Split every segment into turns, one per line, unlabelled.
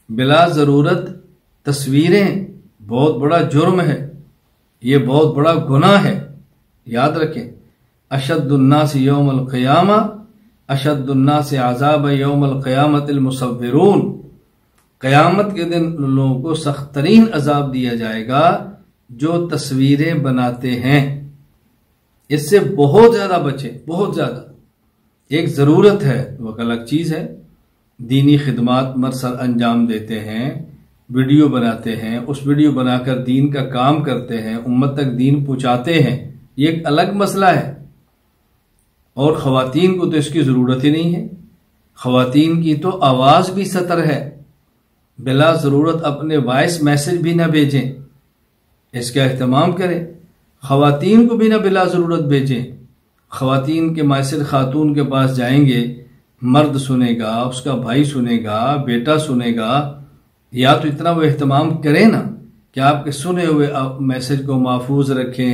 بلا ضرورت تصویریں بہت بڑا جرم ہے، یہ بہت بڑا گناہ ہے، یاد رکھیں۔ اشد الناس یوم القیامہ اشد الناس عذاب یوم القیامت المصورون، قیامت کے دن ان لوگوں کو سخت ترین عذاب دیا جائے گا جو تصویریں بناتے ہیں۔ اس سے بہت زیادہ بچیں، بہت زیادہ۔ ایک ضرورت ہے وہ الگ چیز ہے، دینی خدمات مرسر انجام دیتے ہیں، ویڈیو بناتے ہیں، اس ویڈیو بنا کر دین کا کام کرتے ہیں، امت تک دین پہنچاتے ہیں، یہ ایک الگ مسئلہ ہے۔ اور خواتین کو تو اس کی ضرورت ہی نہیں ہے، خواتین کی تو آواز بھی سطر ہے، بلا ضرورت اپنے وائس میسج بھی نہ بھیجیں، اس کا اہتمام کریں۔ خواتین کو بھی نہ بلا ضرورت بھیجیں۔ خواتین کے میسج خاتون کے پاس جائیں گے، مرد سنے گا، اس کا بھائی سنے گا، بیٹا سنے گا، یا تو اتنا وہ اہتمام کریں نا کہ آپ کے سنے ہوئے میسج کو محفوظ رکھیں،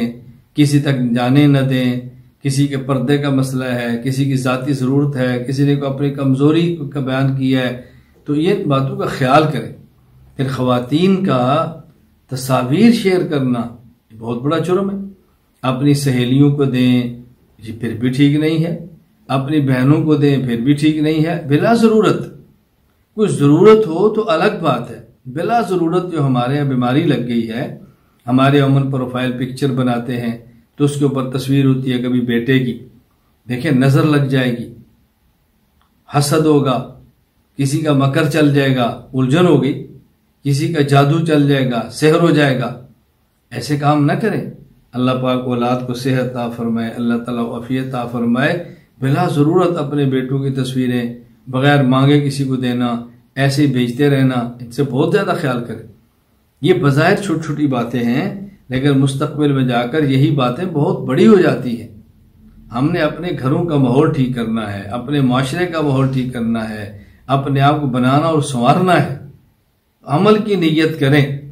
کسی تک جانے نہ دیں۔ کسی کے پردے کا مسئلہ ہے، کسی کی ذاتی ضرورت ہے، کسی نے کو اپنی کمزوری کا بیان کیا ہے، تو یہ باتوں کا خیال کریں۔ پھر خواتین کا تصاویر شیئر کرنا بہت بڑا جرم ہے، اپنی سہیلیوں کو دیں، یہ پھر بھی ٹھیک نہیں ہے، اپنی بہنوں کو دیں، پھر بھی ٹھیک نہیں ہے۔ بلا ضرورت، کچھ ضرورت ہو تو الگ بات ہے، بلا ضرورت جو ہمارے یہاں بیماری لگ گئی ہے، ہمارے عموماً پروفائل پکچر بناتے ہیں تو اس کے اوپر تصویر ہوتی ہے کبھی بیٹے کی، دیکھیں نظر لگ جائے گی، حسد ہوگا، کسی کا مکر چل جائے گا، الجھن ہو گئی، کسی کا جادو چل جائے گا، سحر ہو جائے گا۔ ایسے کام نہ کریں۔ اللہ پاک اولاد کو صحت عطا فرمائے، اللہ تعالیٰ عافیت عطا فرمائے۔ بلا ضرورت اپنے بیٹوں کی تصویریں بغیر مانگے کسی کو دینا، ایسے ہی بھیجتے رہنا، ان سے بہت زیادہ خیال کریں۔ یہ بظاہر چھوٹی چھوٹی باتیں ہیں، لیکن مستقبل میں جا کر یہی باتیں بہت بڑی ہو جاتی ہیں۔ ہم نے اپنے گھروں کا ماحول ٹھیک کرنا ہے، اپنے معاشرے کا ماحول ٹھیک کرنا ہے، اپنے آپ کو بنانا اور سنوارنا ہے۔ عمل کی نیت کریں۔